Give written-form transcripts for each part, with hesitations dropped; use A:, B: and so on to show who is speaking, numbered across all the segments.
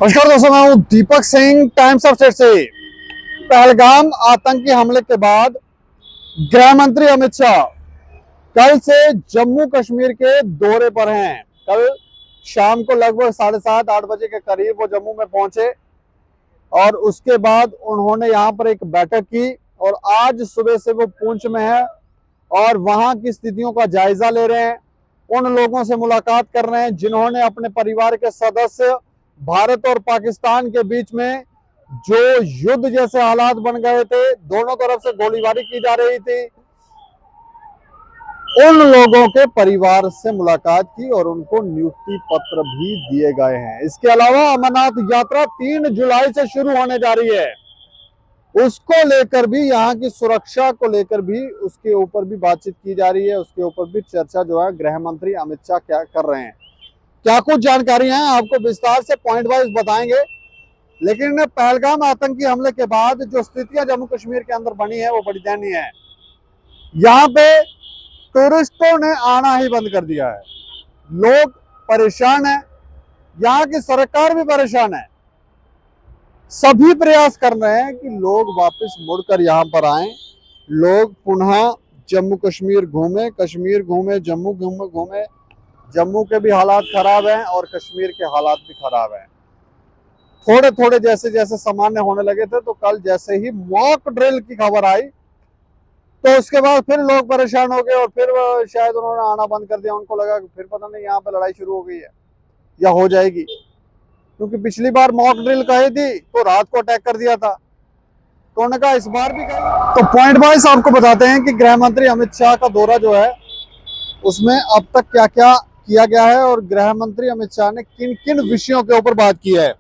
A: नमस्कार दोस्तों, मैं हूं Deepak Singh, times of state से। पहलगाम आतंकी हमले के बाद गृह मंत्री अमित शाह कल से जम्मू कश्मीर के दौरे पर हैं। कल शाम को लगभग 7:30-8 बजे के करीब वो जम्मू में पहुंचे और उसके बाद उन्होंने यहां पर एक बैठक की और आज सुबह से वो पुंछ में है और वहां की स्थितियों का जायजा ले रहे हैं। उन लोगों से मुलाकात कर रहे हैं जिन्होंने अपने परिवार के सदस्य भारत और पाकिस्तान के बीच में जो युद्ध जैसे हालात बन गए थे, दोनों तरफ से गोलीबारी की जा रही थी, उन लोगों के परिवार से मुलाकात की और उनको नियुक्ति पत्र भी दिए गए हैं। इसके अलावा अमरनाथ यात्रा 3 जुलाई से शुरू होने जा रही है, उसको लेकर भी, यहाँ की सुरक्षा को लेकर भी, उसके ऊपर भी बातचीत की जा रही है। उसके ऊपर भी चर्चा जो है गृह मंत्री अमित शाह क्या कर रहे हैं, क्या कुछ जानकारी है आपको विस्तार से पॉइंट वाइज बताएंगे। लेकिन पहलगाम आतंकी हमले के बाद जो स्थितियां जम्मू कश्मीर के अंदर बनी है वो बड़ी दयनीय है। यहाँ पे टूरिस्टों ने आना ही बंद कर दिया है, लोग परेशान हैं, यहाँ की सरकार भी परेशान है। सभी प्रयास कर रहे हैं कि लोग वापस मुड़कर यहाँ पर आए, लोग पुनः जम्मू कश्मीर घूमे, जम्मू घूमे। जम्मू के भी हालात खराब हैं और कश्मीर के हालात भी खराब हैं। थोड़े थोड़े जैसे जैसे सामान्य होने लगे थे, तो कल जैसे ही मॉक ड्रिल की खबर आई तो उसके बाद फिर लोग परेशान हो गए और फिर शायद उन्होंने आना बंद कर दिया। उनको लगा कि फिर पता नहीं यहाँ पे लड़ाई शुरू हो गई है या हो जाएगी, क्योंकि पिछली बार मॉक ड्रिल कही थी तो रात को अटैक कर दिया था, तो उन्होंने कहा इस बार भी कही। तो पॉइंट वाइज आपको बताते हैं कि गृह मंत्री अमित शाह का दौरा जो है उसमें अब तक क्या क्या किया गया है और गृह मंत्री अमित शाह ने किन किन विषयों के ऊपर बात की है।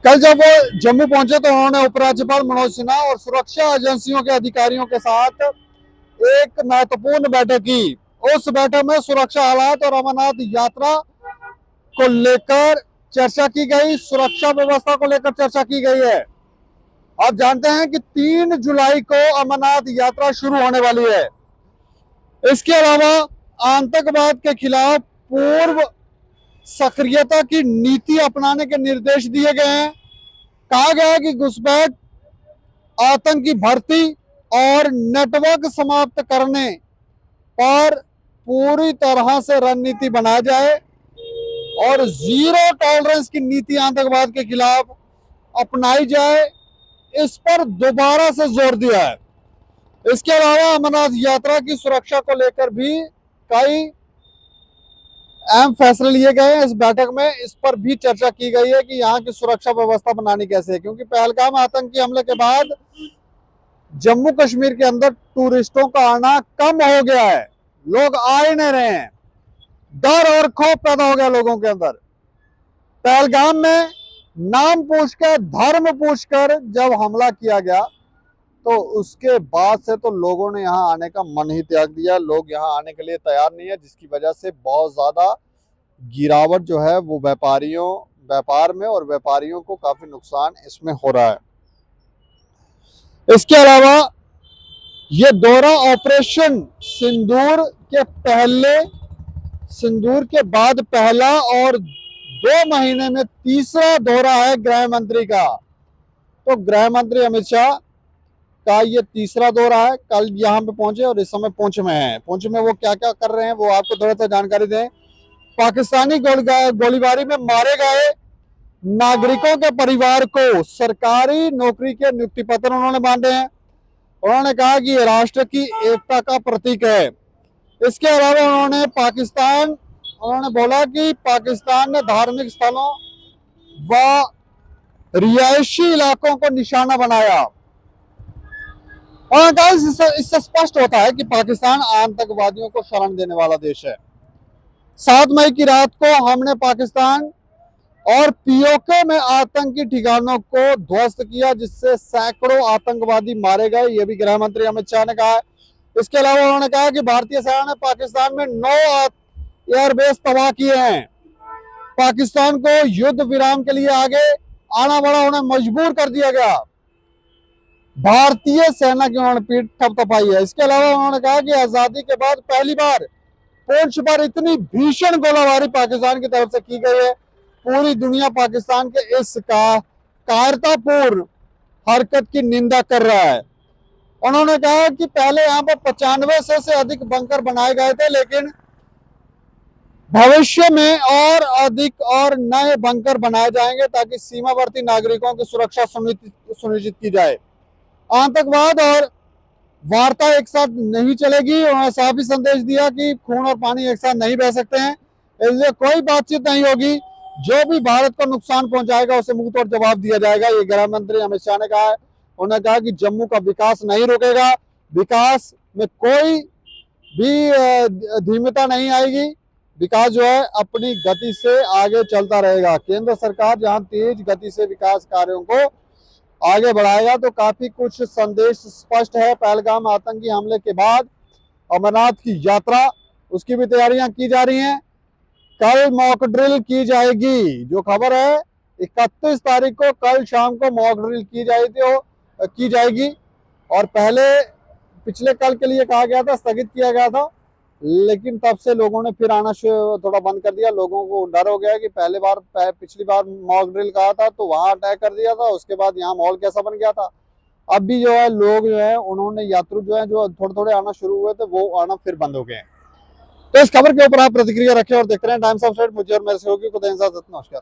A: कल जब वो जम्मू पहुंचे तो उन्होंने उपराज्यपाल मनोज सिन्हा और सुरक्षा एजेंसियों के अधिकारियों के साथ एक महत्वपूर्ण बैठक की। उस बैठक में सुरक्षा हालात और अमरनाथ यात्रा को लेकर चर्चा की गई, सुरक्षा व्यवस्था को लेकर चर्चा की गई है। आप जानते हैं कि 3 जुलाई को अमरनाथ यात्रा शुरू होने वाली है। इसके अलावा आतंकवाद के खिलाफ पूर्व सक्रियता की नीति अपनाने के निर्देश दिए गए हैं। कहा गया है कि घुसपैठ, आतंकी भर्ती और नेटवर्क समाप्त करने पर पूरी तरह से रणनीति बनाई जाए और जीरो टॉलरेंस की नीति आतंकवाद के खिलाफ अपनाई जाए, इस पर दोबारा से जोर दिया है। इसके अलावा अमरनाथ यात्रा की सुरक्षा को लेकर भी कई अहम फैसले लिए गए हैं इस बैठक में। इस पर भी चर्चा की गई है कि यहाँ की सुरक्षा व्यवस्था बनानी कैसे है, क्योंकि पहलगाम आतंकी हमले के बाद जम्मू कश्मीर के अंदर टूरिस्टों का आना कम हो गया है, लोग आ ही नहीं रहे हैं, डर और खौफ पैदा हो गया लोगों के अंदर। पहलगाम में नाम पूछकर, धर्म पूछकर जब हमला किया गया तो उसके बाद से तो लोगों ने यहाँ आने का मन ही त्याग दिया। लोग यहाँ आने के लिए तैयार नहीं है, जिसकी वजह से बहुत ज्यादा गिरावट जो है वो व्यापार में और व्यापारियों को काफी नुकसान इसमें हो रहा है। इसके अलावा ये दौरा ऑपरेशन सिंदूर के बाद पहला और 2 महीने में तीसरा दौरा है गृह मंत्री का। तो गृह मंत्री अमित शाह का ये तीसरा दौरा है। कल यहाँ पे पहुंचे और इस समय पुंछ में है। पुंछ में वो क्या क्या कर रहे हैं वो आपको थोड़ा सा जानकारी दें। पाकिस्तानी गोलीबारी में मारे गए नागरिकों के परिवार को सरकारी नौकरी के नियुक्ति पत्र उन्होंने बांटे हैं। उन्होंने कहा कि ये राष्ट्र की एकता का प्रतीक है। इसके अलावा उन्होंने बोला कि पाकिस्तान ने धार्मिक स्थलों व रिहायशी इलाकों को निशाना बनाया। और इससे स्पष्ट होता है कि पाकिस्तान आतंकवादियों को शरण देने वाला देश है। 7 मई की रात को हमने पाकिस्तान और पीओके में आतंकी ठिकानों को ध्वस्त किया, जिससे सैकड़ों आतंकवादी मारे गए, ये भी गृह मंत्री अमित शाह ने कहा है। इसके अलावा उन्होंने कहा कि भारतीय सेना ने पाकिस्तान में 9 एयरबेस तबाह किए हैं। पाकिस्तान को युद्ध विराम के लिए आगे आना पड़ा, उन्हें मजबूर कर दिया गया। भारतीय सेना की उन्होंने पीठ थपथपाई है। इसके अलावा उन्होंने कहा कि आजादी के बाद पहली बार पुंछ पर इतनी भीषण गोलाबारी पाकिस्तान की तरफ से की गई है। पूरी दुनिया पाकिस्तान के इस कायरतापूर्ण हरकत की निंदा कर रहा है। उन्होंने कहा कि पहले यहाँ पर 95 से अधिक बंकर बनाए गए थे, लेकिन भविष्य में और अधिक और नए बंकर बनाए जाएंगे ताकि सीमावर्ती नागरिकों की सुरक्षा सुनिश्चित की जाए। आतंकवाद और वार्ता एक साथ नहीं चलेगी। उन्होंने साफ ही संदेश दिया कि खून और पानी एक साथ नहीं बह सकते हैं, इसलिए कोई बातचीत नहीं होगी। जो भी भारत को नुकसान पहुंचाएगा उसे मुंह तोड़ जवाब दिया जाएगा। ये गृह मंत्री अमित शाह ने कहा है। उन्होंने कहा कि जम्मू का विकास नहीं रुकेगा, विकास में कोई भी धीमता नहीं आएगी, विकास जो है अपनी गति से आगे चलता रहेगा। केंद्र सरकार जहां तेज गति से विकास कार्यों को आगे बढ़ाएगा, तो काफी कुछ संदेश स्पष्ट है। पहलगाम आतंकी हमले के बाद अमरनाथ की यात्रा, उसकी भी तैयारियां की जा रही हैं। कल मॉक ड्रिल की जाएगी, जो खबर है 31 तारीख को कल शाम को मॉक ड्रिल की जाएगी। और पहले पिछले कल के लिए कहा गया था, स्थगित किया गया था, लेकिन तब से लोगों ने फिर आना थोड़ा बंद कर दिया। लोगों को डर हो गया कि पिछली बार मॉक ड्रिल कहा था तो वहां अटैक कर दिया था, उसके बाद यहाँ माहौल कैसा बन गया था। अब भी जो है लोग जो है उन्होंने यात्रु जो है जो थोड़े थोड़े आना शुरू हुए थे वो आना फिर बंद हो गए हैं। तो इस खबर के ऊपर आप प्रतिक्रिया रखें और देखते रहें टाइम्स ऑफ स्टेट। मुझे और मेरे सहयोगी को दें इजाजत। नमस्कार।